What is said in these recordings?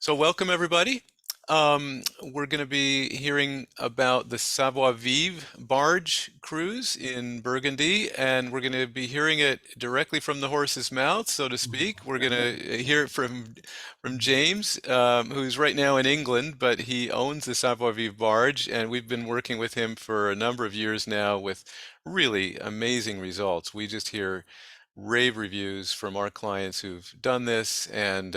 So welcome everybody. We're going to be hearing about the Savoir Vivre barge cruise in Burgundy, and we're going to be hearing it directly from the horse's mouth, so to speak. We're going to hear it from James, who's right now in England, but he owns the Savoir Vivre barge, and we've been working with him for a number of years now with really amazing results. We just hear rave reviews from our clients who've done this, and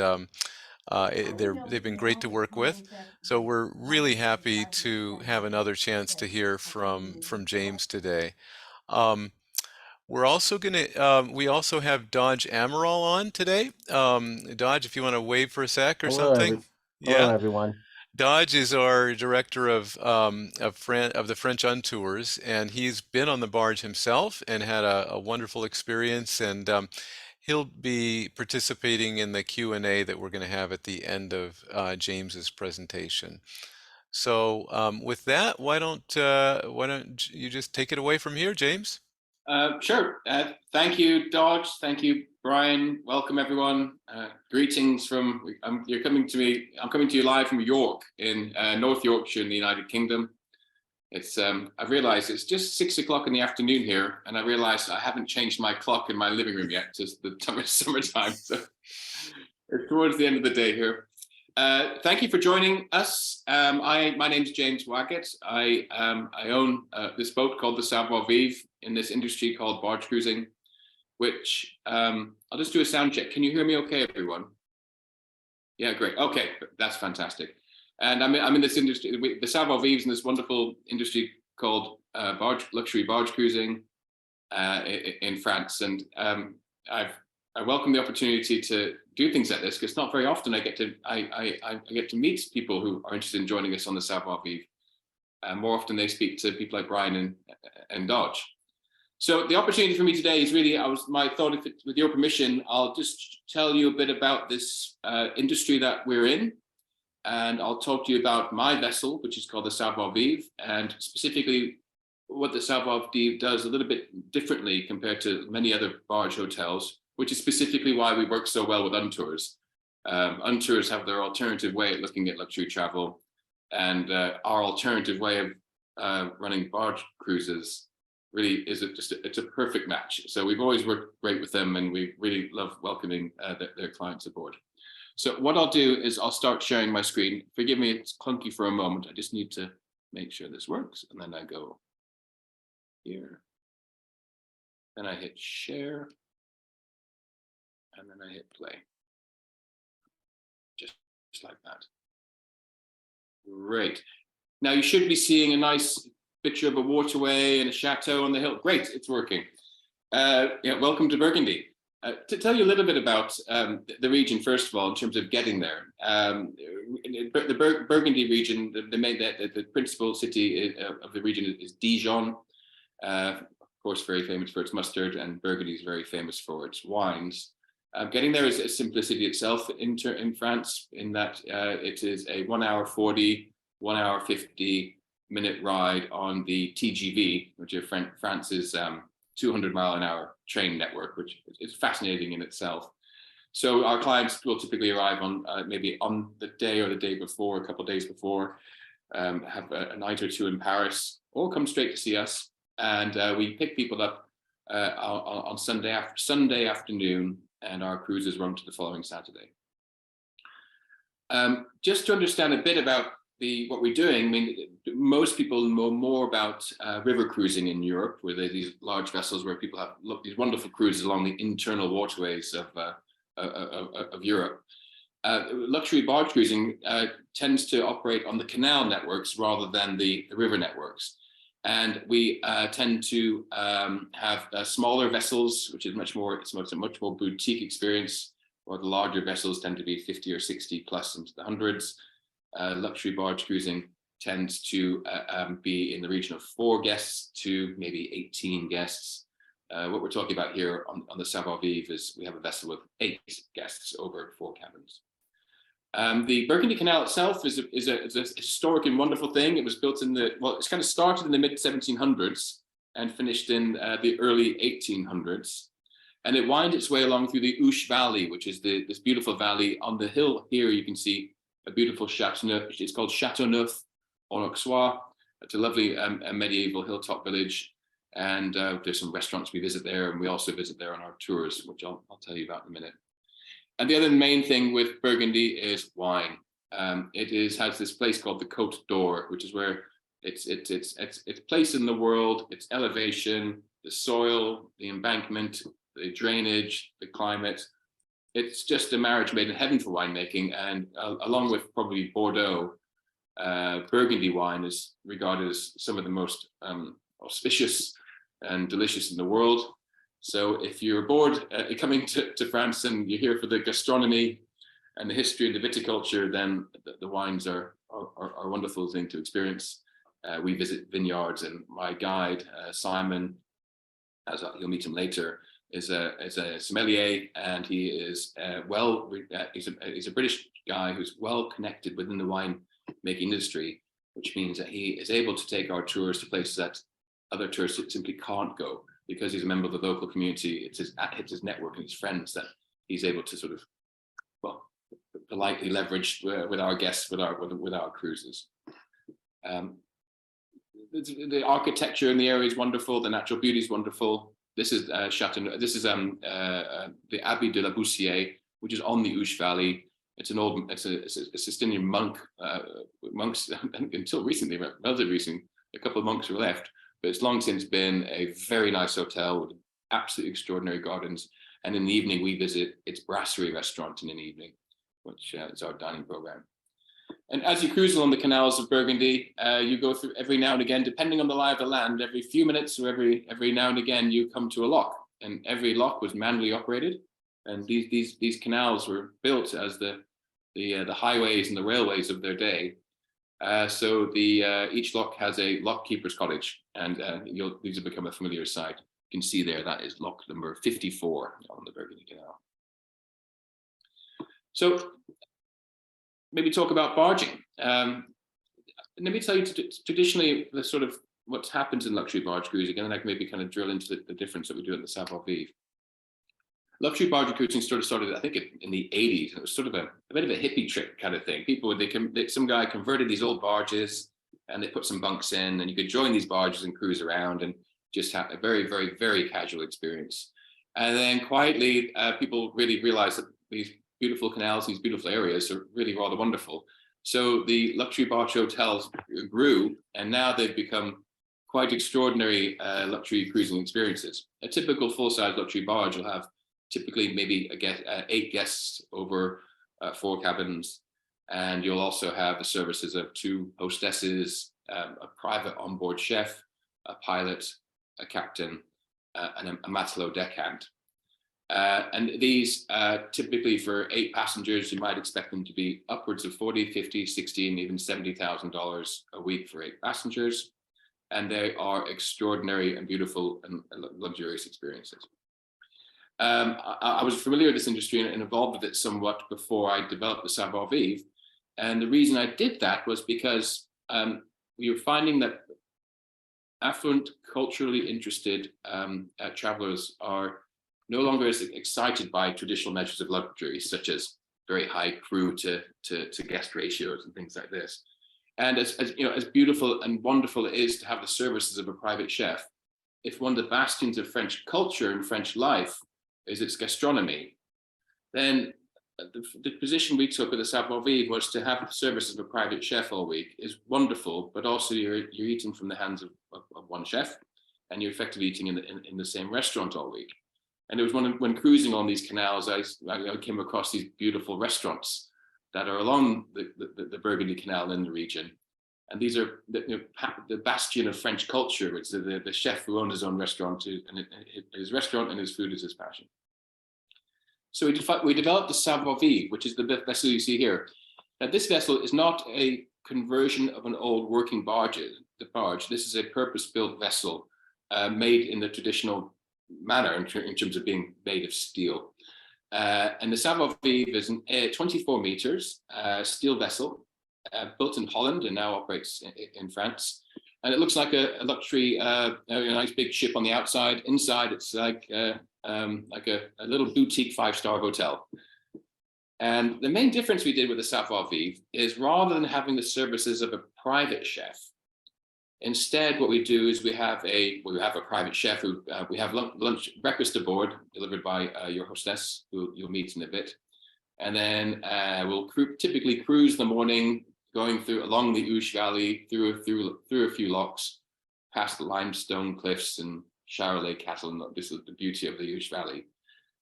they've been great to work with. So we're really happy to have another chance to hear from James today. Um, we're also gonna we also have Dodge Amaral on today. Dodge, if you want to wave for a sec or Hello, something. hello Yeah. everyone. Dodge is our director of the French Untours, and he's been on the barge himself and had a wonderful experience. And he'll be participating in the Q&A that we're going to have at the end of James's presentation. So with that, why don't you just take it away from here, James? Sure. Thank you, Dodge. Thank you, Brian. Welcome, everyone. Greetings from. You're coming to me. I'm coming to you live from York in North Yorkshire in the United Kingdom. It's. I've realised it's just 6 o'clock in the afternoon here, and I realised I haven't changed my clock in my living room yet. Just the summertime. So it's towards the end of the day here. Thank you for joining us. My name's James Waggett. I own this boat called the Savoir Vivre in this industry called barge cruising, which I'll just do a sound check. Can you hear me okay, everyone? Yeah, great. Okay, that's fantastic. And I'm in this industry, the Savoir Vivre in this wonderful industry called luxury barge cruising in France. And I welcome the opportunity to do things like this because it's not very often I get to meet people who are interested in joining us on the Savoir Vivre. More often they speak to people like Brian and Dodge. So the opportunity for me today is really, my thought, with your permission, I'll just tell you a bit about this industry that we're in, and I'll talk to you about my vessel, which is called the Savoir Vivre, and specifically what the Savoir Vivre does a little bit differently compared to many other barge hotels, which is specifically why we work so well with Untours. Untours have their alternative way of looking at luxury travel, and our alternative way of running barge cruises really is it's a perfect match. So we've always worked great with them, and we really love welcoming their clients aboard. So what I'll do is I'll start sharing my screen. Forgive me, it's clunky for a moment. I just need to make sure this works, and then I go here. Then I hit share. And then I hit play. Just like that. Great. Now you should be seeing a nice picture of a waterway and a chateau on the hill. Great, it's working. Yeah, welcome to Burgundy. To tell you a little bit about the region, first of all, in terms of getting there. The Burgundy region, the principal city of the region is Dijon. Of course, very famous for its mustard, and Burgundy is very famous for its wines. Getting there is a simplicity itself in France, in that it is a 1 hour 40, 1 hour 50-minute ride on the TGV, which is France's 200-mile-an-hour train network, which is fascinating in itself. So our clients will typically arrive on maybe on the day or the day before, a couple of days before, have a night or two in Paris, or come straight to see us, and we pick people up on Sunday afternoon, and our cruises run to the following Saturday. Just to understand a bit about what we're doing, I mean, most people know more about river cruising in Europe, where there's these large vessels where people have these wonderful cruises along the internal waterways of Europe. Luxury barge cruising tends to operate on the canal networks rather than the river networks. And we tend to have smaller vessels, which is it's a much more boutique experience, while the larger vessels tend to be 50 or 60 plus into the hundreds. Luxury barge cruising tends to be in the region of 4 guests to maybe 18 guests. What we're talking about here on the Savoir Vivre is we have a vessel with 8 guests over 4 cabins. The Burgundy Canal itself is a historic and wonderful thing. It was built it's kind of started in the mid-1700s and finished in the early 1800s. And it winds its way along through the Ouche Valley, which is this beautiful valley on the hill here. You can see a beautiful Chateauneuf. It's called Chateauneuf en Auxerrois. It's a lovely medieval hilltop village. And there's some restaurants we visit there, and we also visit there on our tours, which I'll tell you about in a minute. And the other main thing with Burgundy is wine. It has this place called the Côte d'Or, which is where its place in the world, its elevation, the soil, the embankment, the drainage, the climate. It's just a marriage made in heaven for winemaking. And along with probably Bordeaux, Burgundy wine is regarded as some of the most auspicious and delicious in the world. So if you're bored coming to France and you're here for the gastronomy and the history and the viticulture, then the wines are a wonderful thing to experience. We visit vineyards, and my guide, Simon, as you'll meet him later, is a sommelier, and he is he's a British guy who's well connected within the wine making industry, which means that he is able to take our tours to places that other tourists simply can't go, because he's a member of the local community. It's his network and his friends that he's able to sort of, well, politely leverage with our guests, with our cruises. The architecture in the area is wonderful. The natural beauty is wonderful. This is Chateauneuf. This is the Abbey de la Boussière, which is on the Ouche Valley. It's a Cistercian monks until recently, relatively recent. A couple of monks were left, but it's long since been a very nice hotel with absolutely extraordinary gardens. And in the evening, we visit its brasserie restaurant in an evening, which is our dining program. And as you cruise along the canals of Burgundy, you go through every now and again, depending on the lie of the land, every few minutes or every now and again, you come to a lock, and every lock was manually operated. And these canals were built as the highways and the railways of their day. So each lock has a lock keeper's cottage, and these have become a familiar sight. You can see there, that is lock number 54 on the Burgundy Canal. So maybe talk about barging. Let me tell you traditionally the sort of what happens in luxury barge cruising, and then I can maybe kind of drill into the difference that we do at the Savoir Vivre. Luxury barge cruising started, I think, in the 80s. And it was sort of a bit of a hippie trick kind of thing. Some guy converted these old barges, and they put some bunks in, and you could join these barges and cruise around and just have a very, very, very casual experience. And then quietly, people really realized that these beautiful canals, these beautiful areas are really rather wonderful. So the luxury barge hotels grew, and now they've become quite extraordinary luxury cruising experiences. A typical full-size luxury barge will have typically maybe 8 guests over 4 cabins. And you'll also have the services of 2 hostesses, a private onboard chef, a pilot, a captain, and a matelot deckhand. And these typically for 8 passengers, you might expect them to be upwards of $40, $50, $60, and even $70,000 a week for 8 passengers. And they are extraordinary and beautiful and luxurious experiences. I was familiar with this industry and involved with it somewhat before I developed the Savoir Vivre. And the reason I did that was because we were finding that affluent, culturally interested travelers are no longer as excited by traditional measures of luxury, such as very high crew to guest ratios and things like this. And as beautiful and wonderful it is to have the services of a private chef, if one of the bastions of French culture and French life is its gastronomy, then the position we took with the Savoir Vivre was to have services of a private chef all week is wonderful, but also you're eating from the hands of one chef, and you're effectively eating in the same restaurant all week. And it was when cruising on these canals, I came across these beautiful restaurants that are along the Burgundy Canal in the region. And these are the bastion of French culture. It's the chef who owned his own restaurant, and his restaurant and his food is his passion. So we developed the Savoir Vivre, which is the vessel you see here. Now, this vessel is not a conversion of an old working barge. This is a purpose-built vessel made in the traditional manner in terms of being made of steel. And the Savoir Vivre is a 24 meters steel vessel built in Holland and now operates in France. And it looks like a luxury, a nice big ship on the outside. Inside, it's like a little boutique 5-star hotel. And the main difference we did with the Savoir Vivre is rather than having the services of a private chef, instead what we do is we have a private chef who we have breakfast aboard delivered by your hostess, who you'll meet in a bit. And then we'll typically cruise in the morning, going along the Ouche Valley, through a few locks, past the limestone cliffs and Charolais cattle, and this is the beauty of the Ouche Valley.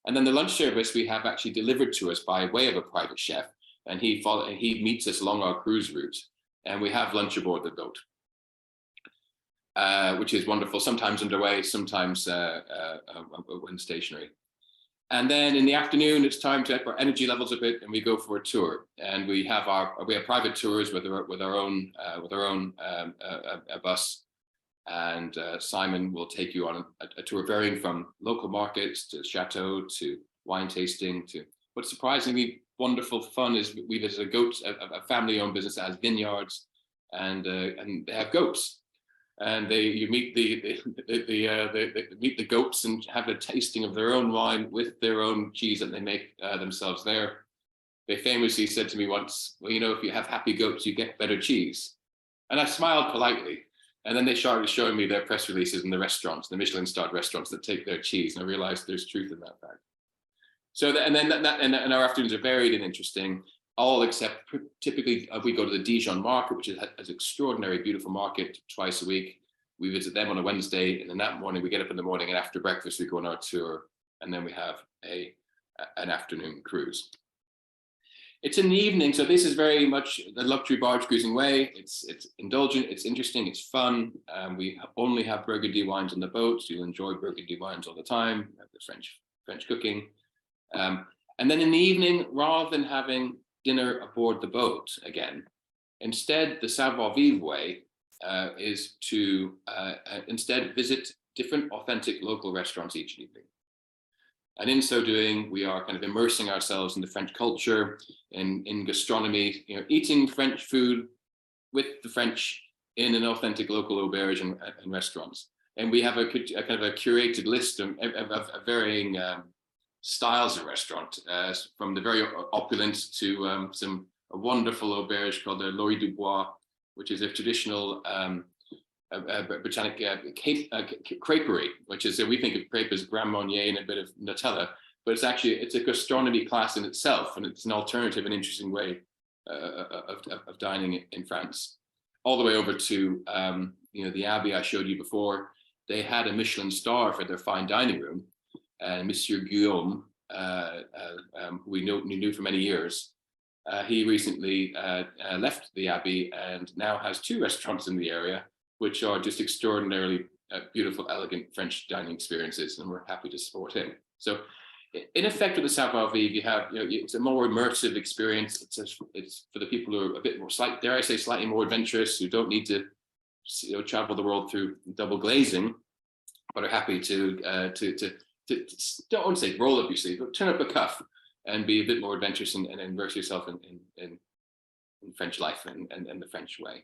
And then the lunch service we have actually delivered to us by way of a private chef, and he meets us along our cruise route, and we have lunch aboard the boat, which is wonderful. Sometimes underway, sometimes when stationary. And then in the afternoon, it's time to up our energy levels a bit, and we go for a tour. And we have private tours with our own bus. And Simon will take you on a tour varying from local markets to chateau to wine tasting to what's surprisingly wonderful fun is we visit a family-owned business that has vineyards, and they have goats. And you meet the goats and have a tasting of their own wine with their own cheese that they make themselves there. They famously said to me once, well, if you have happy goats, you get better cheese. And I smiled politely. And then they started showing me their press releases in the restaurants, the Michelin-starred restaurants that take their cheese. And I realized there's truth in that fact. So, and our afternoons are varied and interesting, all except typically we go to the Dijon market, which is an extraordinary, beautiful market twice a week. We visit them on a Wednesday, and then that morning we get up in the morning, and after breakfast we go on our tour, and then we have an afternoon cruise. It's in the evening, so this is very much the luxury barge cruising way. It's indulgent, it's interesting, it's fun. We only have Burgundy wines on the boat, so you'll enjoy Burgundy wines all the time. The French cooking, and then in the evening, rather than having dinner aboard the boat again, instead the Savoir Vivre way is to instead visit different authentic local restaurants each evening. And in so doing, we are kind of immersing ourselves in the French culture, in gastronomy, eating French food with the French in an authentic local auberge and restaurants. And we have a kind of a curated list of varying styles of restaurant, from the very opulent to a wonderful auberge called the Laurie du Bois, which is a traditional Britannic creperie, which is, we think of crepe as Grand Marnier and a bit of Nutella, but it's a gastronomy class in itself, and it's an alternative and interesting way of dining in France. All the way over to the Abbey I showed you before. They had a Michelin star for their fine dining room, and Monsieur Guillaume, who we knew for many years, he recently left the Abbey and now has 2 restaurants in the area, which are just extraordinarily beautiful, elegant French dining experiences, and we're happy to support him. So, in effect, with the Savoir Vivre, you have, it's a more immersive experience. It's for the people who are a bit more, slightly more adventurous, who don't need to, travel the world through double glazing, but are happy to don't want to say roll up your sleeve, but turn up a cuff and be a bit more adventurous and immerse yourself in French life and the French way.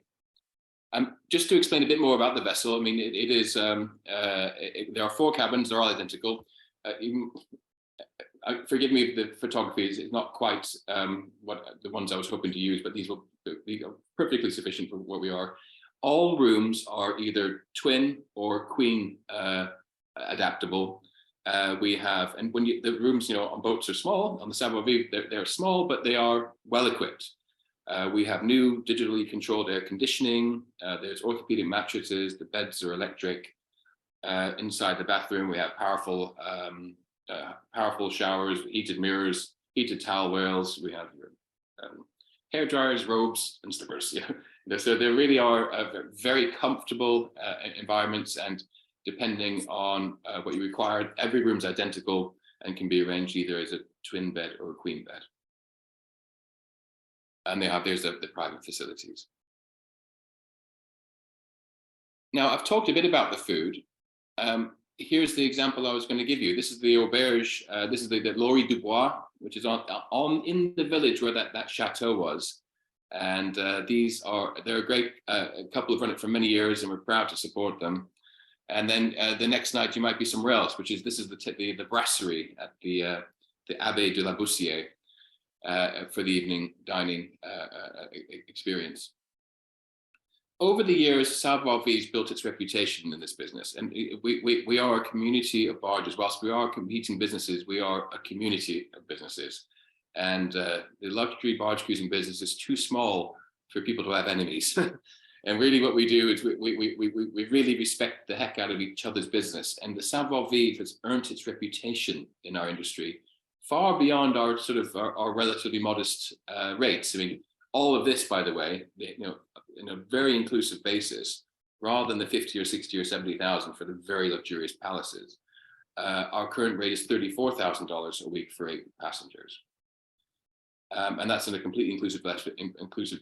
Just to explain a bit more about the vessel, I mean, it is, there are 4 cabins, they're all identical. Forgive me if the photography is not quite what the ones I was hoping to use, but these will be perfectly sufficient for where we are. All rooms are either twin or queen adaptable. We have, and when the rooms, on boats are small, on the Savoir Vivre, they're small, but they are well equipped. We have new digitally controlled air conditioning. There's orthopedic mattresses. The beds are electric. Inside the bathroom, we have powerful showers, heated mirrors, heated towel rails. We have hair dryers, robes, and slippers. So there really are very comfortable environments, and depending on what you require, every room's identical and can be arranged either as a twin bed or a queen bed. And there's the private facilities. Now, I've talked a bit about the food. Here's the example I was going to give you. This is the auberge. This is the Laurie du Bois, which is on in the village where that chateau was. And they're a great couple who've run it for many years, and we're proud to support them. And then the next night you might be somewhere else, this is the brasserie at the Abbaye de la Boussière. for the evening dining experience. Over the years, Savoir Vivre built its reputation in this business, and we are a community of barges. Whilst we are competing businesses, we are a community of businesses, and the luxury barge cruising business is too small for people to have enemies. And really, what we do is we really respect the heck out of each other's business, and the Savoir Vivre has earned its reputation in our industry far beyond our sort of our relatively modest rates. I mean, all of this, by the way, in a very inclusive basis, rather than the 50 or 60 or 70,000 for the very luxurious palaces. Our current rate is $34,000 a week for 8 passengers. And that's on a completely inclusive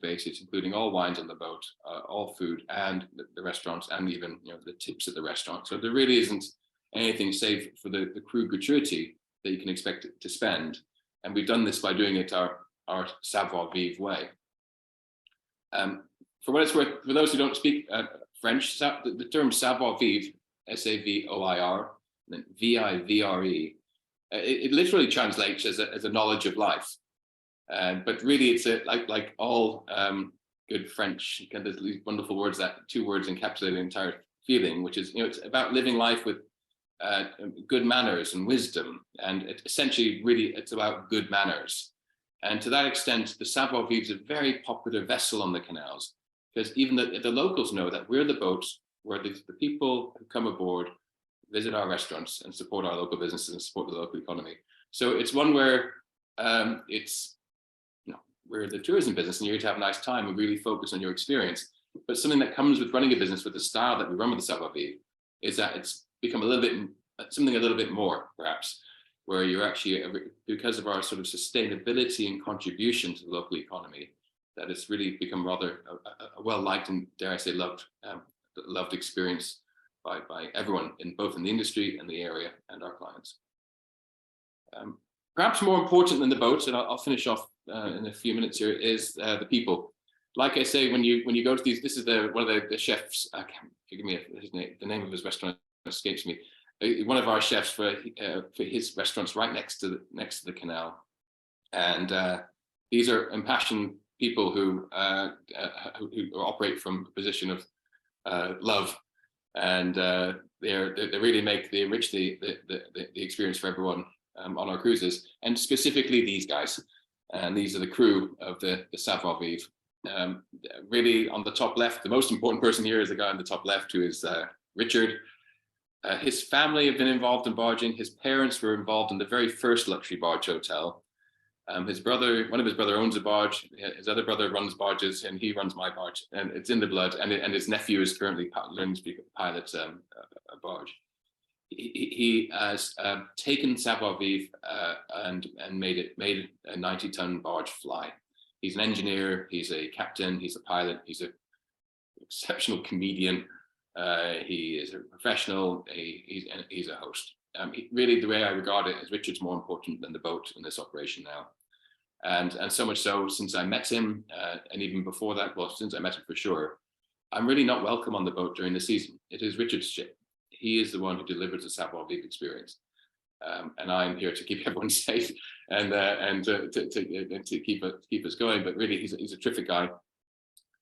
basis, including all wines on the boat, all food, and the restaurants, and even the tips at the restaurant. So there really isn't anything save for the crew gratuity that you can expect to spend. And we've done this by doing it our Savoir Vivre way. For what it's worth, for those who don't speak French, the term Savoir Vivre, S-A-V-O-I-R, and then V-I-V-R-E, it literally translates as a knowledge of life. But really, it's like all good French, there's these wonderful words, that 2 words encapsulate the entire feeling, which is, it's about living life with good manners and wisdom. And essentially, really, it's about good manners. And to that extent, the Savoir Vivre is a very popular vessel on the canals, because even the locals know that we're the boat where the people who come aboard visit our restaurants and support our local businesses and support the local economy. So it's one where we're the tourism business, and you're here to have a nice time and really focus on your experience. But something that comes with running a business with the style that we run with the Savoir Vivre is that it's become something a little bit more, perhaps, where you're actually, because of our sort of sustainability and contribution to the local economy, that it's really become rather a well-liked and, dare I say, loved experience by everyone, both in the industry and the area and our clients. Perhaps more important than the boats, and I'll finish off in a few minutes here, is the people. Like I say, when you go to these, this is one of the chefs. Forgive me, the name of his restaurant escapes me. One of our chefs for his restaurants right next to the canal, and these are impassioned people who operate from a position of love, and they enrich the experience for everyone on our cruises, and specifically these guys. And these are the crew of the Savoir Vivre. Really, on the top left, the most important person here is the guy on the top left, who is Richard. His family have been involved in barging. His parents were involved in the very first luxury barge hotel. One of his brothers owns a barge. His other brother runs barges, and he runs my barge, and it's in the blood. And his nephew is currently learning to pilot a barge. He has taken Savoir Vivre and made a 90-ton barge fly. He's an engineer. He's a captain. He's a pilot. He's an exceptional comedian. He is a professional. He's a host. Really, the way I regard it is Richard's more important than the boat in this operation now. And so much so, since I met him, and even before that, well, since I met him for sure, I'm really not welcome on the boat during the season. It is Richard's ship. He is the one who delivers the Savoir Vivre experience. And I'm here to keep everyone safe and to keep us going. But really, he's a terrific guy.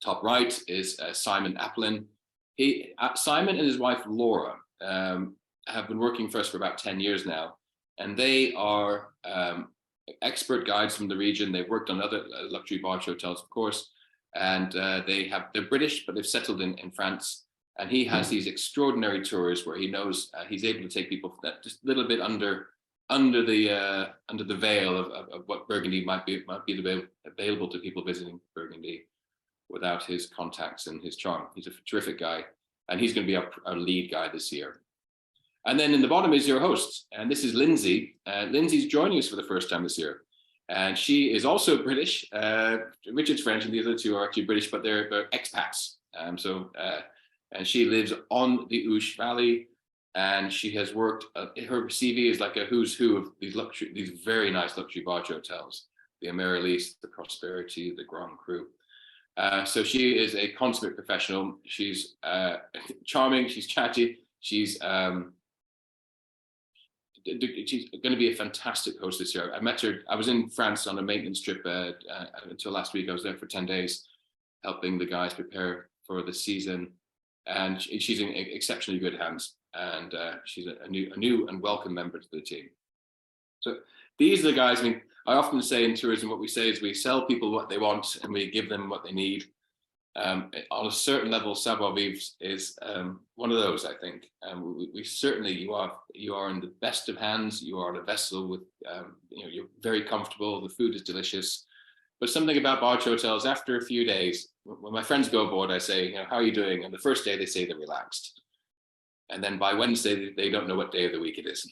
Top right is Simon Applin. Simon and his wife Laura have been working for us for about 10 years now, and they are expert guides from the region. They've worked on other luxury barge hotels, of course, and they're British, but they've settled in France. And he has these extraordinary tours where he knows he's able to take people that just a little bit under the veil of what Burgundy might be available to people visiting Burgundy without his contacts and his charm. He's a terrific guy, and he's going to be our lead guy this year. And then in the bottom is your host, and this is Lindsay. Lindsay's joining us for the first time this year, and she is also British. Richard's French, and the other two are actually British, but they're expats. And she lives on the Ouche Valley, and she has worked. Her CV is like a who's who of these very nice luxury barge hotels: the Amaryllis, the Prosperity, the Grand Cru. So she is a consummate professional. She's charming. She's chatty. She's she's going to be a fantastic host this year. I met her. I was in France on a maintenance trip until last week. I was there for 10 days, helping the guys prepare for the season, and she's in exceptionally good hands. And she's a new and welcome member to the team. So these are the guys. I mean, I often say in tourism, what we say is we sell people what they want and we give them what they need. On a certain level, Savoir Vivre is one of those, I think. We certainly, you are in the best of hands. You are on a vessel with, you're very comfortable. The food is delicious. But something about barge hotels, after a few days, when my friends go aboard, I say, how are you doing? And the first day they say they're relaxed. And then by Wednesday, they don't know what day of the week it is.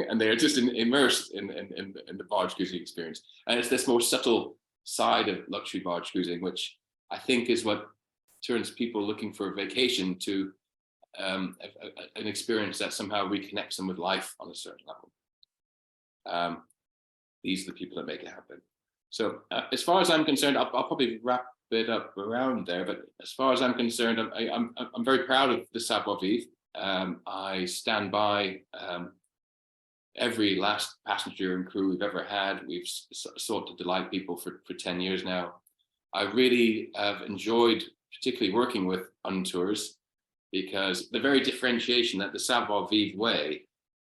And they are just immersed in the barge cruising experience. And it's this more subtle side of luxury barge cruising, which I think is what turns people looking for a vacation to an experience that somehow reconnects them with life on a certain level. These are the people that make it happen. So as far as I'm concerned, I'll probably wrap it up around there. But as far as I'm concerned, I'm very proud of the Savoir Vivre. I stand by every last passenger and crew we've ever had. We've sought to delight people for 10 years now. I really have enjoyed particularly working with Untours, because the very differentiation that the Savoir Vivre way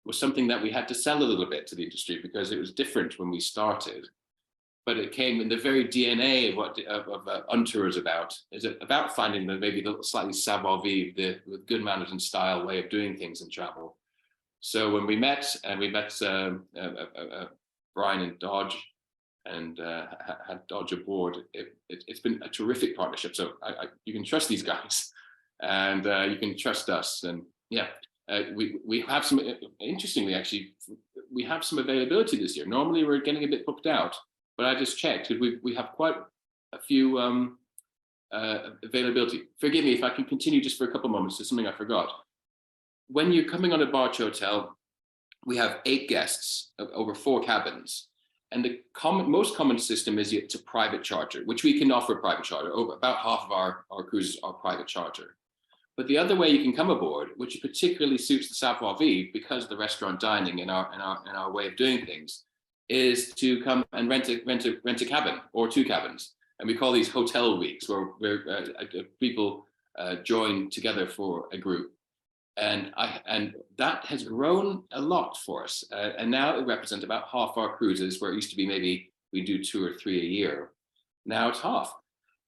was something that we had to sell a little bit to the industry, because it was different when we started. But it came in the very DNA of what Untour is about. Is it about finding maybe the slightly Savoir Vivre, the good manners and style way of doing things in travel. So when we met, and we met Brian and Dodge, and had Dodge aboard, it's been a terrific partnership. So you can trust these guys, and you can trust us. And yeah, we have some, interestingly, actually, we have some availability this year. Normally we're getting a bit booked out, but I just checked, because we have quite a few availability. Forgive me if I can continue just for a couple of moments. There's something I forgot. When you're coming on a barge hotel, we have 8 guests over 4 cabins. And the most common system is it's a private charter, which we can offer private charter. Over about half of our cruises are private charter. But the other way you can come aboard, which particularly suits the Savoir Vivre because of the restaurant dining in our way of doing things, is to come and rent a cabin or 2 cabins. And we call these hotel weeks, where people join together for a group. And that has grown a lot for us. And now it represents about half our cruises, where it used to be maybe we do 2 or 3 a year. Now it's half.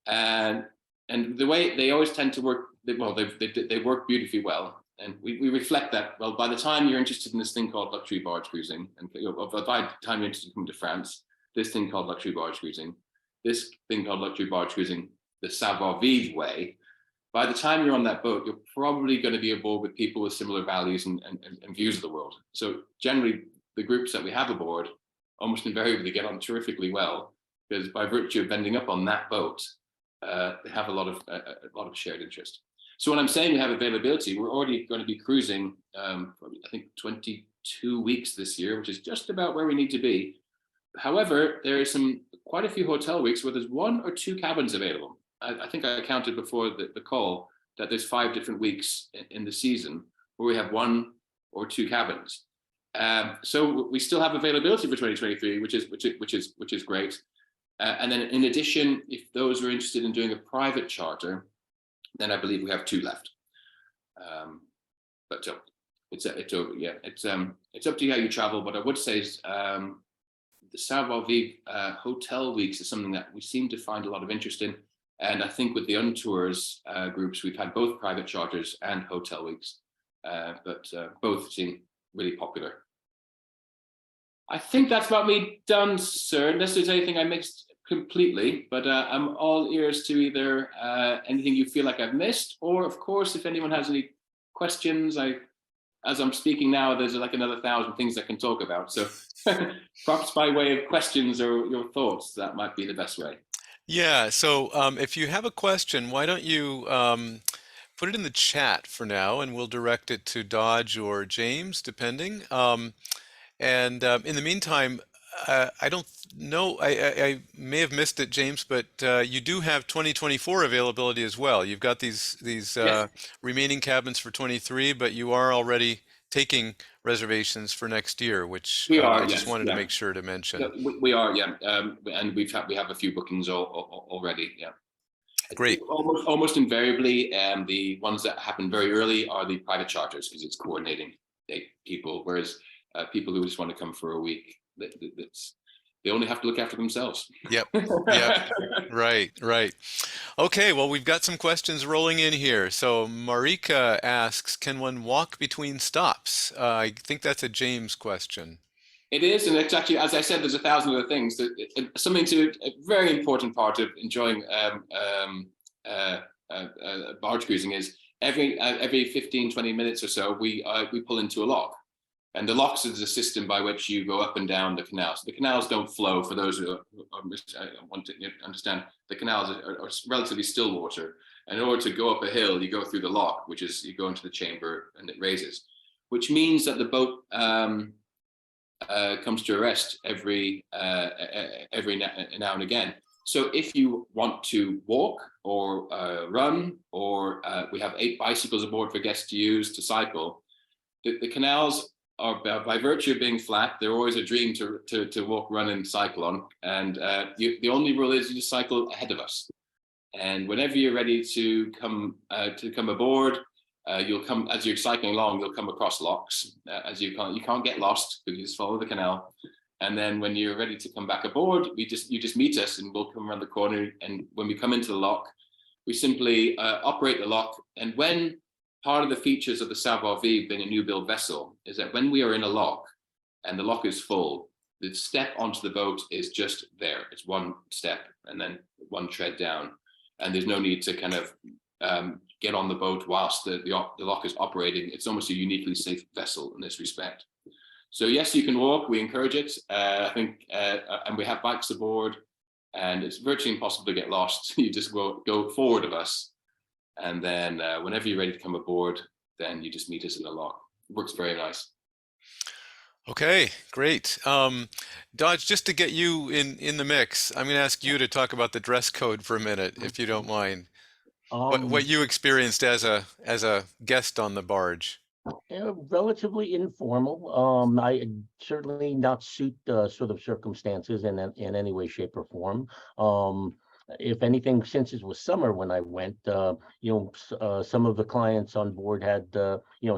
And the way they always tend to work, well, they work beautifully well. And we reflect that, well, by the time you're interested in this thing called luxury barge cruising, and by the time you're interested in coming to France, this thing called luxury barge cruising, this thing called luxury barge cruising, the Savoir Vivre way, by the time you're on that boat, you're probably going to be aboard with people with similar values and views of the world. So generally, the groups that we have aboard almost invariably get on terrifically well, because by virtue of ending up on that boat, they have a lot of shared interest. So when I'm saying we have availability, we're already going to be cruising, I think 22 weeks this year, which is just about where we need to be. However, there are quite a few hotel weeks where there's 1 or 2 cabins available. I think I counted before the call that there's 5 different weeks in the season where we have 1 or 2 cabins. So we still have availability for 2023, which is great. And then in addition, if those are interested in doing a private charter, then I believe we have 2 left. But it's up to you how you travel. What I would say is the Savoir Vivre hotel weeks is something that we seem to find a lot of interest in. And I think with the Untours groups, we've had both private charters and hotel weeks, but both seem really popular. I think that's about me done, sir, unless there's anything I missed completely, but I'm all ears to either anything you feel like I've missed, or of course, if anyone has any questions, as I'm speaking now, there's like another 1,000 things I can talk about. So perhaps by way of questions or your thoughts, that might be the best way. Yeah, so if you have a question, why don't you put it in the chat for now, and we'll direct it to Dodge or James, depending. And in the meantime, I don't know, I may have missed it, James, but you do have 2024 availability as well. You've got these Yes. remaining cabins for 23, but you are already taking reservations for next year, which We I are, just yes, wanted to yeah. make sure to Yeah, mention. we are, yeah, and we have a few bookings already. Yeah, Great. almost invariably, the ones that happen very early are the private charters because it's coordinating people, whereas people who just want to come for a week, they only have to look after themselves. Yep. Yep. Right. Right. Okay. Well, we've got some questions rolling in here. So Marika asks, can one walk between stops? I think that's a James question. It is, and it's actually, as I said, there's a thousand other things. Something to a very important part of enjoying uh, barge cruising is every 15, 20 minutes or so, we pull into a lock. And the locks is a system by which you go up and down the canals. The canals don't flow. For those who want to understand, the canals are relatively still water. And in order to go up a hill, you go through the lock, which is you go into the chamber and it raises, which means that the boat comes to a rest every now and again. So if you want to walk or run, or we have 8 bicycles aboard for guests to use to cycle, the canals are, by virtue of being flat, they're always a dream to walk, run, and cycle on. And the only rule is you just cycle ahead of us. And whenever you're ready to come aboard, you'll come, as you're cycling along, you'll come across locks. As you can't get lost because you just follow the canal. And then when you're ready to come back aboard, you just meet us, and we'll come around the corner. And when we come into the lock, we simply operate the lock. And when part of the features of the Savoir Vivre being a new build vessel is that when we are in a lock and the lock is full, the step onto the boat is just there. It's one step and then one tread down. And there's no need to kind of get on the boat whilst the lock is operating. It's almost a uniquely safe vessel in this respect. So yes, you can walk. We encourage it. I think, and we have bikes aboard, and it's virtually impossible to get lost. You just go forward of us, and then whenever you're ready to come aboard, then you just meet us in the lock. It works very nice. Okay, great. Dodge, just to get you in the mix, I'm going to ask you to talk about the dress code for a minute, if you don't mind. What Um, you experienced as a guest on the barge. Relatively informal. I certainly not suit sort of circumstances in any way, shape, or form. If anything, since it was summer when I went, some of the clients on board had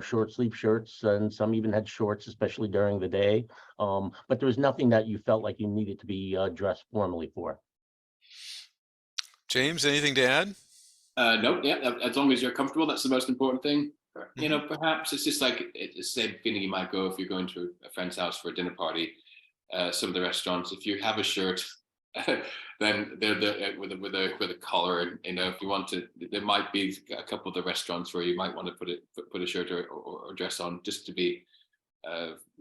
short sleeve shirts, and some even had shorts, especially during the day. But there was nothing that you felt like you needed to be dressed formally for. James, anything to add? No, yeah, as long as you're comfortable, that's the most important thing. You Mhm. know, perhaps it's just like it's the same feeling you might go if you're going to a friend's house for a dinner party. Some of the restaurants, if you have a shirt, then they're with a collar, and if you want to, there might be a couple of the restaurants where you might want to put a shirt or dress on just to be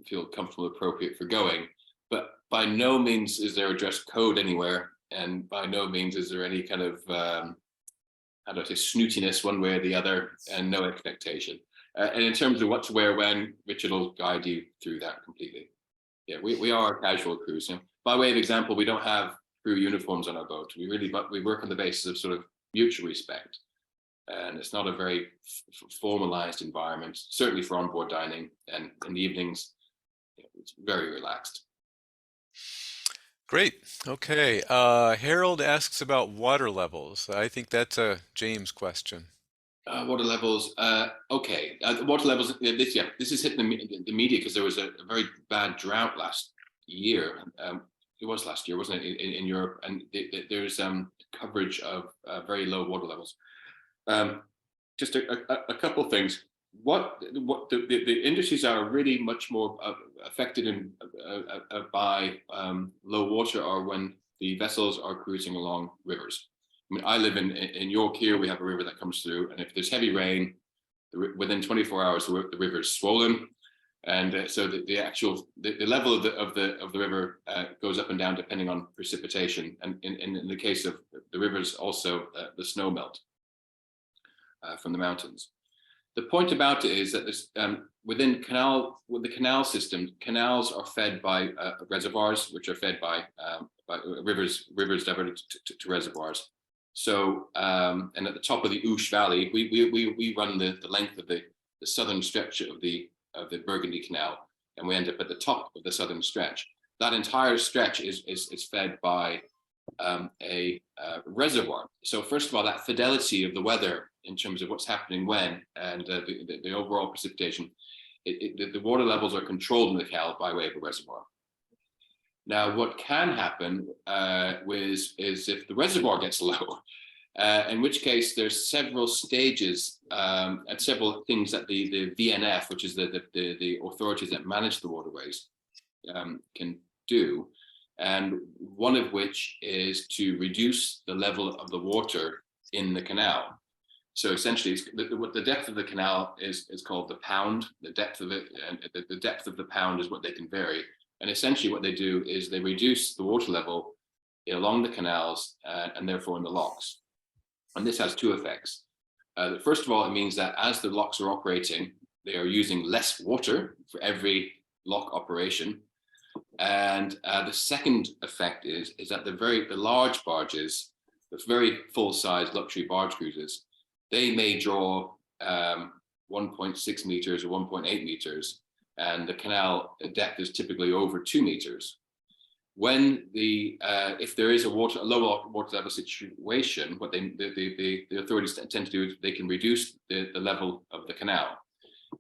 feel comfortable, appropriate for going. But by no means is there a dress code anywhere, and by no means is there any kind of how do I say, snootiness one way or the other, and no expectation. And in terms of what to wear when, Richard will guide you through that completely. Yeah, we are a casual cruise. By way of example, we don't have crew uniforms on our boat. But we work on the basis of sort of mutual respect. And it's not a very formalized environment, certainly for onboard dining. And in the evenings, it's very relaxed. Great. Okay. Harold asks about water levels. I think that's a James question. Water levels. Okay, water levels. This is hitting the media because there was a very bad drought last year. It was last year, wasn't it, in Europe? And there's coverage of very low water levels. Just a couple of things. What the industries are really much more affected by low water are when the vessels are cruising along rivers. I mean, I live in York here. We have a river that comes through, and if there's heavy rain, within 24 hours, the river is swollen, and so the actual level of the river goes up and down depending on precipitation. And in the case of the rivers, also the snow melt from the mountains. The point about it is that this, within the canal system, canals are fed by reservoirs, which are fed by rivers diverted to reservoirs. So, and at the top of the Ouche Valley, we run the length of the southern stretch of the the Burgundy Canal, and we end up at the top of the southern stretch. That entire stretch is fed by a reservoir. So first of all, that fidelity of the weather in terms of what's happening when, and the overall precipitation, the water levels are controlled in the canal by way of a reservoir. Now, what can happen is if the reservoir gets low, in which case there's several stages and several things that the VNF, which is the authorities that manage the waterways, can do. And one of which is to reduce the level of the water in the canal. So essentially, the depth of the canal is called the pound. The depth of it, and the depth of the pound is what they can vary. And essentially, what they do is they reduce the water level along the canals and therefore in the locks. And this has two effects. First of all, it means that as the locks are operating, they are using less water for every lock operation. And the second effect is that the large barges, the very full-size luxury barge cruises, they may draw 1.6 meters or 1.8 meters, and the canal depth is typically over 2 meters. When if there is a low water level situation, what the authorities tend to do is they can reduce the level of the canal.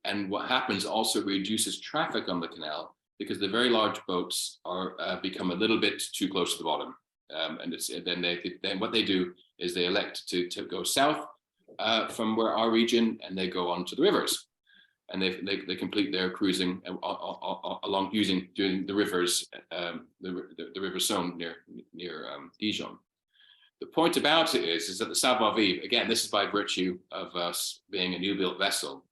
And what happens also reduces traffic on the canal, because the very large boats are become a little bit too close to the bottom, and then what they do is they elect to go south from where our region, and they go on to the rivers, and they complete their cruising along doing the rivers, the river Saône near Dijon. The point about it is that the Savoir Vivre, again, this is by virtue of us being a new built vessel,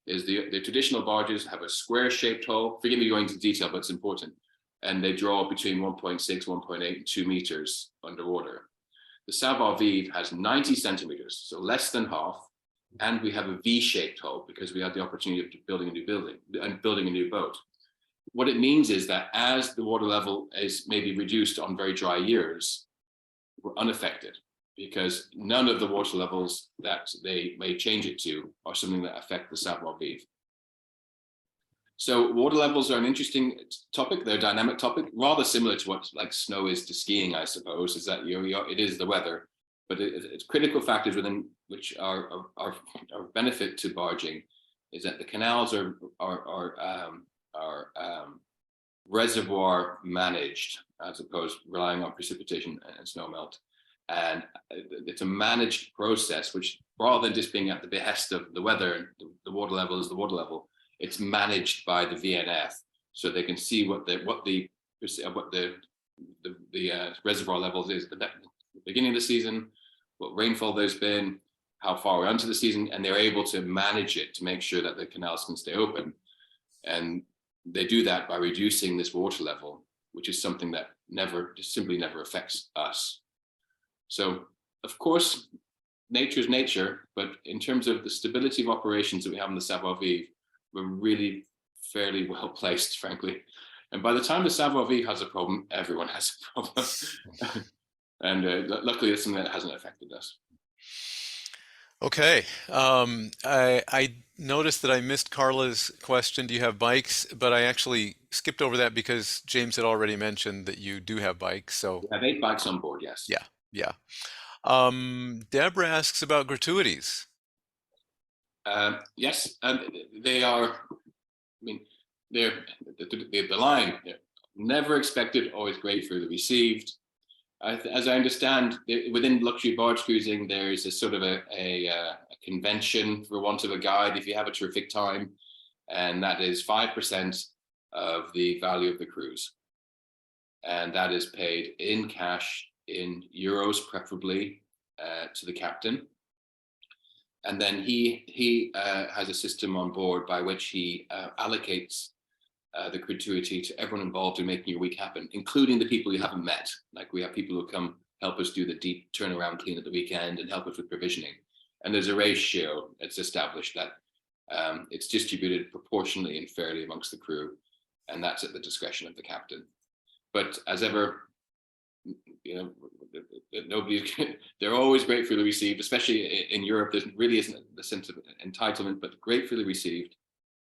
is the traditional barges have a square shaped hull. Forgive me going into detail, but it's important. And they draw between 1.6, 1.8, and 2 meters underwater. The Savoir Vivre has 90 centimeters, so less than half. And we have a V-shaped hull because we had the opportunity of building a new building and building a new boat. What it means is that as the water level is maybe reduced on very dry years, we're unaffected, because none of the water levels that they may change it to are something that affect the Savoir Vivre. So water levels are an interesting topic. They're a dynamic topic, rather similar to what like snow is to skiing, I suppose, is that it is the weather, but it's critical factors within which are benefit to barging is that the canals are reservoir managed, as opposed to relying on precipitation and snow melt. And it's a managed process, which rather than just being at the behest of the weather, the water level is the water level. It's managed by the VNF, so they can see what the reservoir levels is at the beginning of the season, what rainfall there's been, how far we're into the season, and they're able to manage it to make sure that the canals can stay open. And they do that by reducing this water level, which is something that simply never affects us. So, of course, nature is nature, but in terms of the stability of operations that we have in the Savoir Vivre, we're really fairly well placed, frankly. And by the time the Savoir Vivre has a problem, everyone has a problem. And luckily, it's something that hasn't affected us. Okay. I noticed that I missed Carla's question. Do you have bikes? But I actually skipped over that because James had already mentioned that you do have bikes. So We have 8 bikes on board, yes. yeah. Deborah asks about gratuities. Yes, they are. I mean, they're the line. They're never expected, always gratefully received. As I understand, within luxury barge cruising, there is a sort of a convention, for want of a guide, if you have a terrific time, and that is 5% of the value of the cruise, and that is paid in cash, in euros preferably, to the captain. And then he has a system on board by which he allocates the gratuity to everyone involved in making your week happen, including the people you haven't met. Like we have people who come help us do the deep turnaround clean at the weekend and help us with provisioning. And there's a ratio that's established that it's distributed proportionally and fairly amongst the crew, and that's at the discretion of the captain. But as ever, you know, they're always gratefully received, especially in Europe. There really isn't the sense of entitlement, but gratefully received.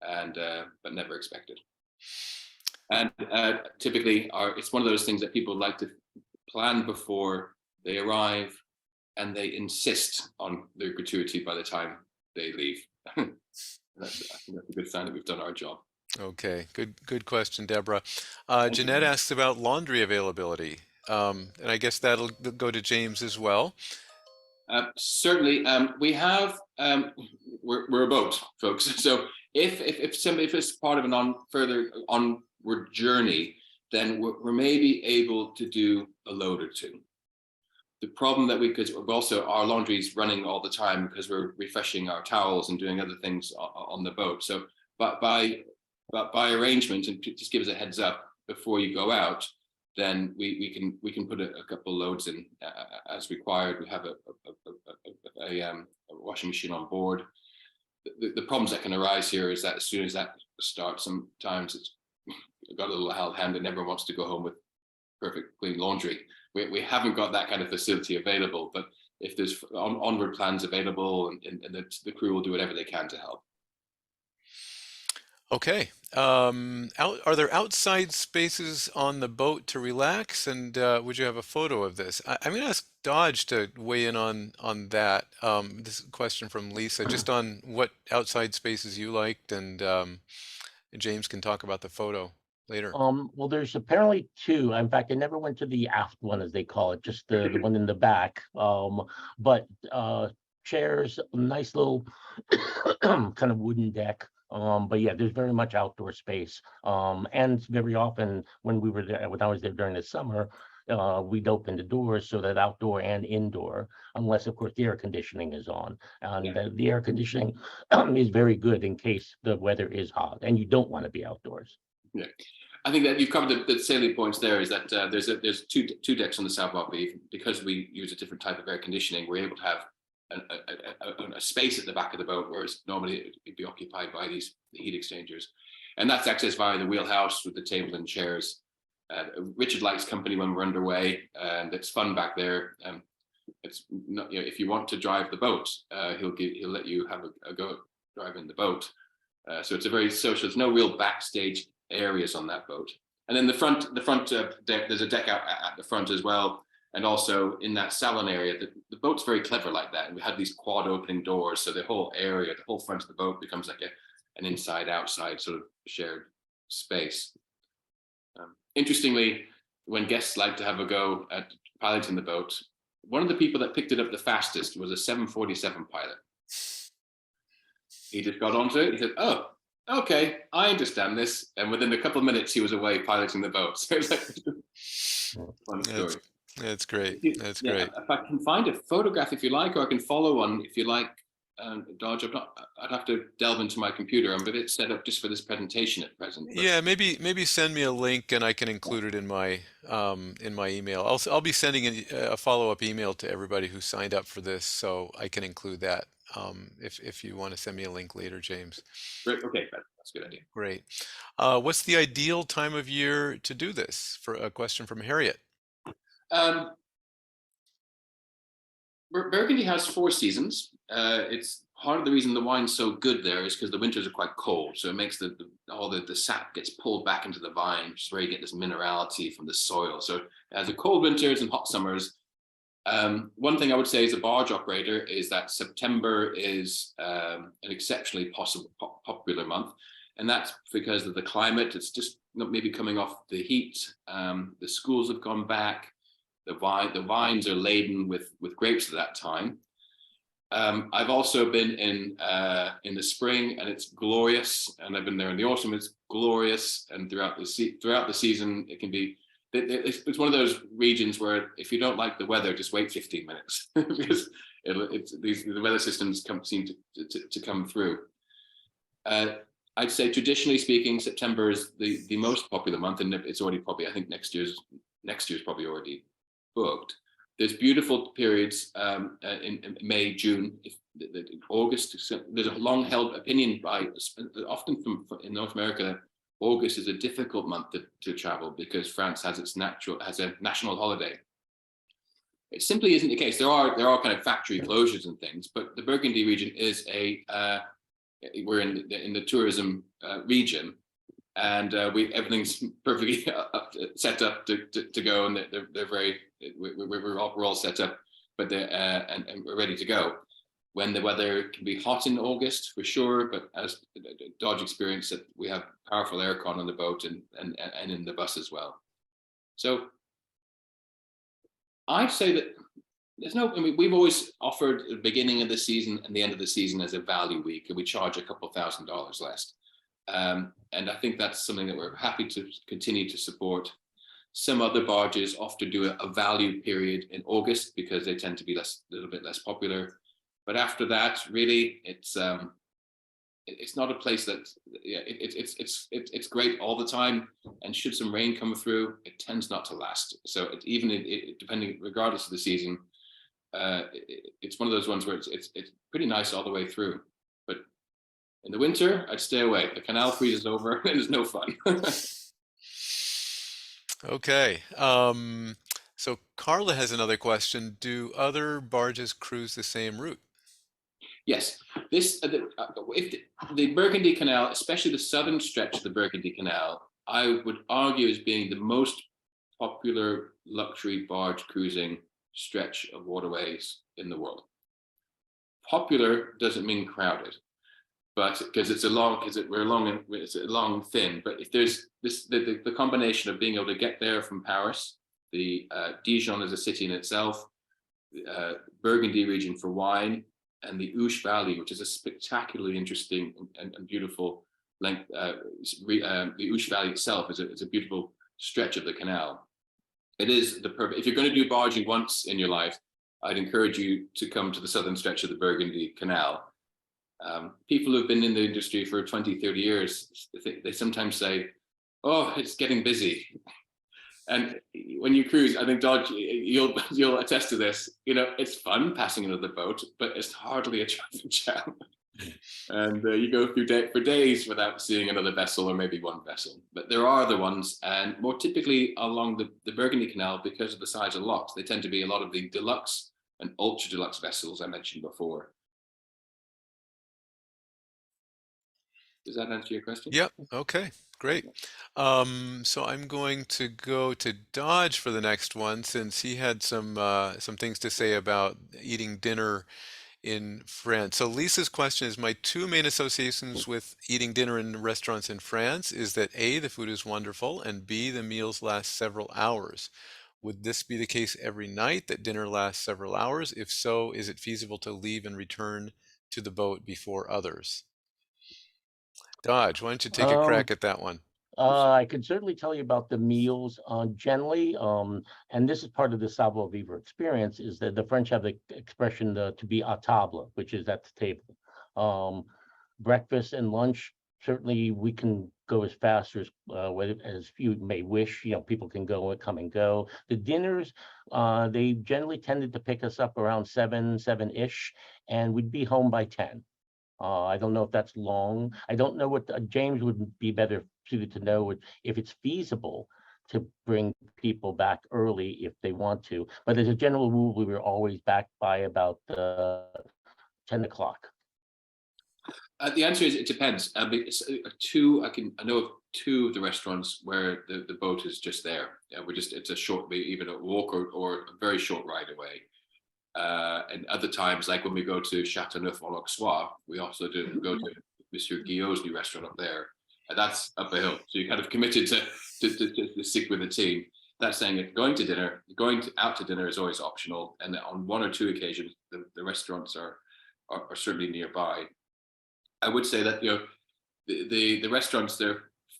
and but never expected. And typically, it's one of those things that people like to plan before they arrive, and they insist on their gratuity by the time they leave. I think that's a good sign that we've done our job. Okay, good question, Deborah. Jeanette asks about laundry availability, and I guess that'll go to James as well. Certainly, we have. We're a boat, folks. So if it's part of an further onward journey, then we're maybe able to do a load or two. The problem that because also our laundry's running all the time because we're refreshing our towels and doing other things on the boat. So, but by arrangement, and just give us a heads up before you go out, then we can put a couple loads in as required. We have a washing machine on board. The problems that can arise here is that as soon as that starts, sometimes it's got a little held hand and everyone wants to go home with perfect clean laundry. We haven't got that kind of facility available, but if there's onward plans available, and the crew will do whatever they can to help. Okay. Are there outside spaces on the boat to relax? And would you have a photo of this? I'm going to ask Dodge to weigh in on that. This is a question from Lisa, just on what outside spaces you liked, and James can talk about the photo later. Well, there's apparently two. In fact, I never went to the aft one, as they call it, just the one in the back. But chairs, nice little kind of wooden deck. But yeah, there's very much outdoor space. And very often when I was there during the summer, we'd open the doors so that outdoor and indoor, unless of course the air conditioning is on. And the air conditioning is very good in case the weather is hot and you don't want to be outdoors. Yeah, I think that you've covered the salient points there. Is that there's two decks on the Savoir Vivre. Because we use a different type of air conditioning, we're able to have a space at the back of the boat, whereas normally it'd be occupied by these heat exchangers, and that's accessed via the wheelhouse with the table and chairs. Richard likes company when we're underway, and it's fun back there. It's not, if you want to drive the boat, he'll let you have a go driving the boat. So it's a very social. There's no real backstage areas on that boat, and then the front deck. There's a deck out at the front as well. And also in that salon area, the boat's very clever like that. And we have these quad opening doors. So the whole area, the whole front of the boat becomes like an inside-outside sort of shared space. Interestingly, when guests like to have a go at piloting the boat, one of the people that picked it up the fastest was a 747 pilot. He just got onto it. He said, "Oh, okay, I understand this." And within a couple of minutes, he was away piloting the boat. So it's like fun story. That's great. That's great. If I can find a photograph, if you like, or I can follow one, if you like, Dodge. I'd have to delve into my computer. I'm a bit set up just for this presentation at present. But. Yeah, maybe send me a link and I can include it in my email. I'll be sending a follow-up email to everybody who signed up for this, so I can include that. If you want to send me a link later, James. Great. Okay, that's a good idea. Great. What's the ideal time of year to do this? For a question from Harriet. Burgundy has 4 seasons. It's part of the reason the wine's so good there is because the winters are quite cold, so it makes all the sap gets pulled back into the vine, which is where you get this minerality from the soil. So it has a cold winters and hot summers. One thing I would say as a barge operator is that September is an exceptionally popular month, and that's because of the climate. It's just maybe coming off the heat. The schools have gone back. The vines are laden with grapes at that time. I've also been in the spring, and it's glorious, and I've been there in the autumn. It's glorious, and throughout the season, it can be. It's one of those regions where if you don't like the weather, just wait 15 minutes because the weather systems seem to come through. I'd say traditionally speaking, September is the most popular month, and it's already probably, I think next year's probably already booked. There's beautiful periods in May, June, August. There's a long-held opinion often in North America that August is a difficult month to travel because France has a national holiday. It simply isn't the case. There are kind of factory closures and things, but the Burgundy region is a we're in the tourism region, and everything's perfectly set up to go, and they're very we're all set up, but and we're ready to go. When the weather can be hot in August for sure, but as Dodge experienced, that we have powerful aircon on the boat and in the bus as well. So I'd say that there's no, I mean, we've always offered the beginning of the season and the end of the season as a value week, and we charge a couple $1,000s less. And I think that's something that we're happy to continue to support. Some other barges often do a value period in August because they tend to be a little bit less popular. But after that, really, it's not a place that, yeah, it's great all the time. And should some rain come through, it tends not to last. So depending, regardless of the season, it's one of those ones where it's pretty nice all the way through. But in the winter, I'd stay away. The canal freezes over and it's no fun. Okay. So Carla has another question. Do other barges cruise the same route? Yes, if the Burgundy Canal, especially the southern stretch of the Burgundy Canal, I would argue as being the most popular luxury barge cruising stretch of waterways in the world. Popular doesn't mean crowded, but because it's a long thin. But if there's the combination of being able to get there from Paris, the Dijon is a city in itself, Burgundy region for wine, and the Ouche Valley, which is a spectacularly interesting and beautiful length. The Ouche Valley itself is a beautiful stretch of the canal. It is the perfect, if you're going to do barging once in your life, I'd encourage you to come to the southern stretch of the Burgundy Canal. People who've been in the industry for 20, 30 years, they sometimes say, oh, it's getting busy. And when you cruise, I think, Dodge, you'll attest to this, you know, it's fun passing another boat, but it's hardly a traffic jam. And you go through for days without seeing another vessel, or maybe one vessel. But there are other ones, and more typically along the Burgundy Canal, because of the size of locks, they tend to be a lot of the deluxe and ultra deluxe vessels I mentioned before. Does that answer your question? Yep. Okay. Great. So I'm going to go to Dodge for the next one, since he had some things to say about eating dinner in France. So Lisa's question is, my two main associations with eating dinner in restaurants in France is that A, the food is wonderful, and B, the meals last several hours. Would this be the case every night, that dinner lasts several hours? If so, is it feasible to leave and return to the boat before others? Dodge, why don't you take a crack at that one? I could certainly tell you about the meals generally, and this is part of the Savoir Vivre experience, is that the French have the expression to be à table, which is at the table. Breakfast and lunch, certainly we can go as fast as you may wish. You know, people can come and go. The dinners, they generally tended to pick us up around 7-ish, and we'd be home by 10. I don't know if that's long. I don't know what James would be better suited to know if it's feasible to bring people back early if they want to. But as a general rule, we were always back by about 10 o'clock. The answer is it depends. I know of two of the restaurants where the boat is just there. Yeah, it's a short, even a walk or a very short ride away. And other times, like when we go to Châteauneuf-en-Auxois, we also go to Monsieur Guillaume's new restaurant up there, and that's up a hill. So you're kind of committed to stick with the team. That's saying that going out to dinner is always optional, and on one or two occasions, the restaurants are certainly nearby. I would say that, you know, the restaurants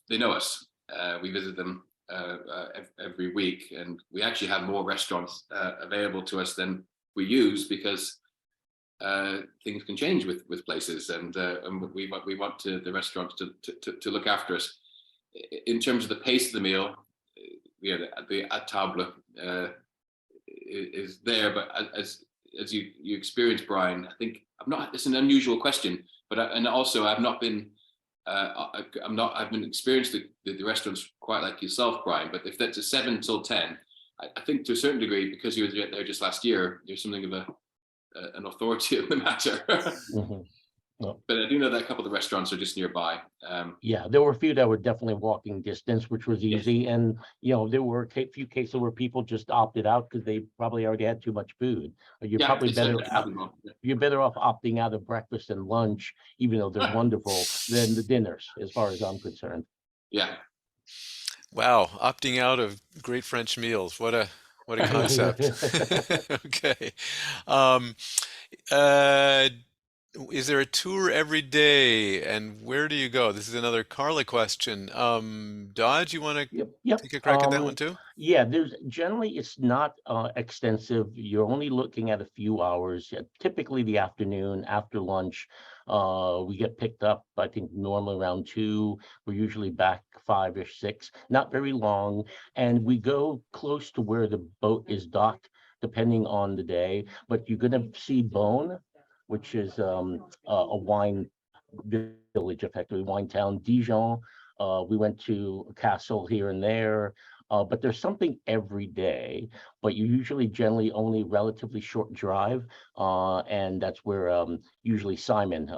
they know us. We visit them every week, and we actually have more restaurants available to us than we use, because things can change with places, and we want the restaurants to look after us. In terms of the pace of the meal, the à table is there, but as you experienced, Brian, I think it's an unusual question, but I've been experienced the restaurants quite like yourself, Brian. But if that's a 7 till 10. I think to a certain degree, because you were there just last year, you're something of an authority on the matter. Mm-hmm. Well, but I do know that a couple of the restaurants are just nearby. yeah, there were a few that were definitely walking distance, which was Yes. easy. And, there were a few cases where people just opted out because they probably already had too much food. But you're Yeah, probably it's better out. happened. You're better off opting out of breakfast and lunch, even though they're wonderful, than the dinners, as far as I'm concerned. Yeah. Wow, opting out of great French meals. What a concept. Okay. Um, uh, is there a tour every day, and where do you go? This is another Carla question. Dodge, you want to Yep, yep. take a crack at that one too? Yeah, there's generally it's not extensive. You're only looking at a few hours, typically the afternoon after lunch. We get picked up, I think normally around 2. We're usually back 5 or 6, not very long. And we go close to where the boat is docked, depending on the day. But you're gonna see Beaune, which is a wine village, effectively wine town. Dijon. We went to a castle here and there, but there's something every day. But you usually generally only relatively short drive, and that's where usually Simon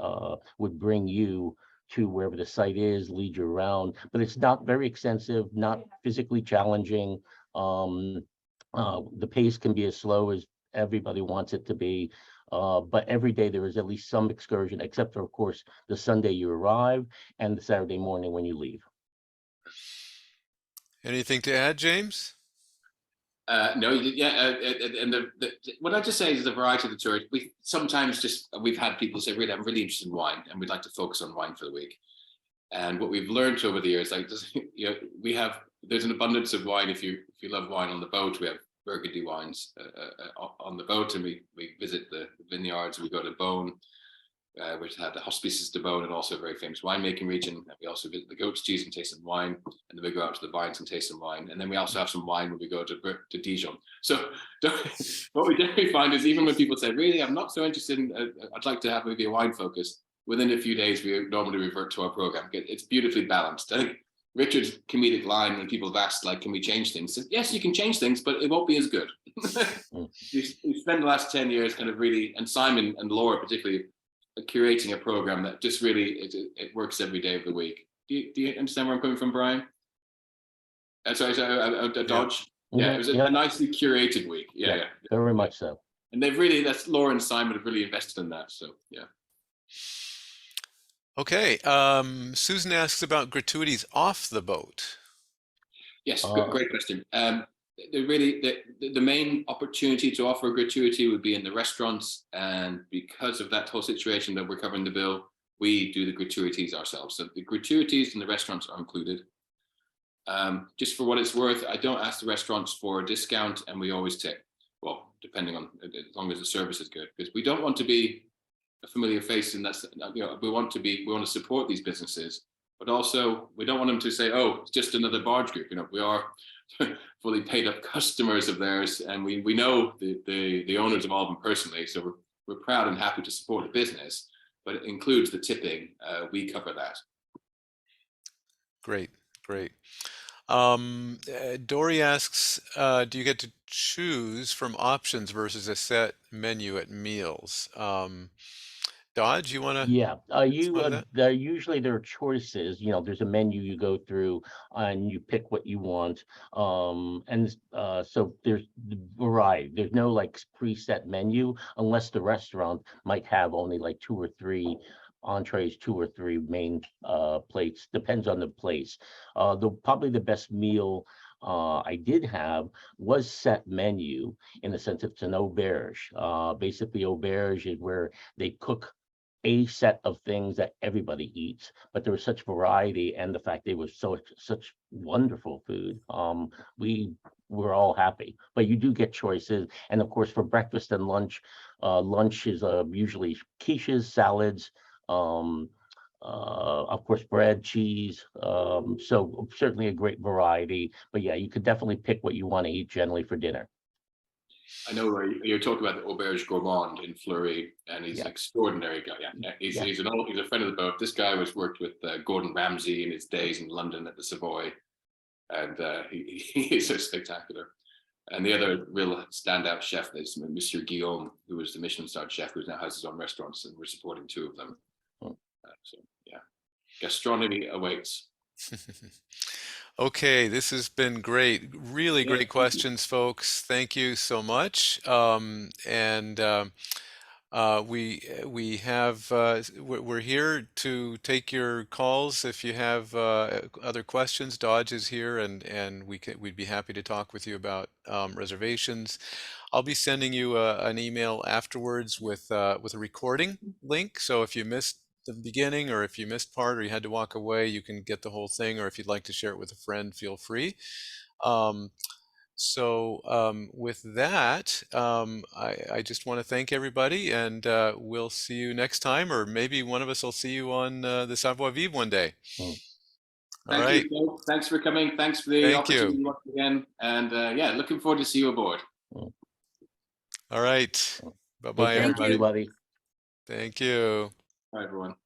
would bring you to wherever the site is, lead you around. But it's not very extensive, not physically challenging. Um, the pace can be as slow as everybody wants it to be. But every day there is at least some excursion, except for, of course, the Sunday you arrive and the Saturday morning when you leave. Anything to add, James? No, yeah, and what I just say is the variety of the tour. We sometimes we've had people say, "Really, I'm really interested in wine, and we'd like to focus on wine for the week." And what we've learned over the years, like there's an abundance of wine. If you love wine on the boat, we have Burgundy wines on the boat, and we visit the vineyards. We go to Beaune, which had the Hospices de Beaune, and also a very famous winemaking region. And we also visit the goat's cheese and taste some wine, and then we go out to the vines and taste some wine. And then we also have some wine when we go to Dijon. So what we generally find is, even when people say, "Really, I'm not so interested in, I'd like to have maybe a wine focus," within a few days we normally revert to our program. It's beautifully balanced. I think Richard's comedic line when people have asked, like, "Can we change things?" Said, yes, you can change things, but it won't be as good. You spend the last 10 years kind of really, and Simon and Laura particularly, curating a program that just really it works every day of the week. Do you understand where I'm coming from, Brian? Sorry, Dodge. Yeah, it was a nicely curated week. Yeah. Very much so. And that's Laura and Simon have really invested in that. So yeah. Okay. Susan asks about gratuities off the boat. Yes, great question. The main opportunity to offer a gratuity would be in the restaurants, and because of that whole situation that we're covering the bill, we do the gratuities ourselves. So the gratuities in the restaurants are included. Just for what it's worth, I don't ask the restaurants for a discount, and we always take, well, depending on, as long as the service is good, because we don't want to be a familiar face, and that's, we want to support these businesses, but also we don't want them to say, "Oh, it's just another Barge group." We are fully paid up customers of theirs, and we know the owners of all of them personally, so we're proud and happy to support the business, but it includes the tipping. We cover that. Great. Dory asks, do you get to choose from options versus a set menu at meals? Dodge, you want to Yeah, respond to usually there are choices. There's a menu you go through and you pick what you want. And so there's variety. There's no like preset menu, unless the restaurant might have only like 2 or 3 entrees, 2 or 3 main plates. Depends on the place. Probably the best meal I did have was set menu, in the sense it's an auberge. Basically, auberge is where they cook a set of things that everybody eats, but there was such variety, and the fact they was such wonderful food. We were all happy, but you do get choices. And of course, for breakfast and lunch is usually quiches, salads, of course, bread, cheese. So certainly a great variety. But yeah, you could definitely pick what you want to eat generally for dinner. I know you're talking about the Auberge Gourmand in Fleury, and he's an extraordinary guy. Yeah, he's a friend of the boat. This guy worked with Gordon Ramsay in his days in London at the Savoy, and he is so spectacular. And the other real standout chef is Monsieur Guillaume, who was the Michelin-starred chef, who now has his own restaurants, and we're supporting 2 of them. So yeah, gastronomy awaits. Okay, this has been great. Really Yeah, great thank you. questions, folks. Thank you so much. We have we're here to take your calls if you have other questions. Dodge is here, and we'd be happy to talk with you about reservations. I'll be sending you an email afterwards with a recording link. So if you missed the beginning, or if you missed part, or you had to walk away, you can get the whole thing. Or if you'd like to share it with a friend, feel free. With that, I just want to thank everybody, and we'll see you next time, or maybe one of us will see you on the Savoir Vivre one day. Mm. All Thank right. you, Phil. Thanks for coming. Thanks for the Thank you. opportunity once again. And yeah, looking forward to see you aboard. Mm. All right. Take Bye-bye, care, Thank you. everybody. everybody. Thank you. Bye, everyone.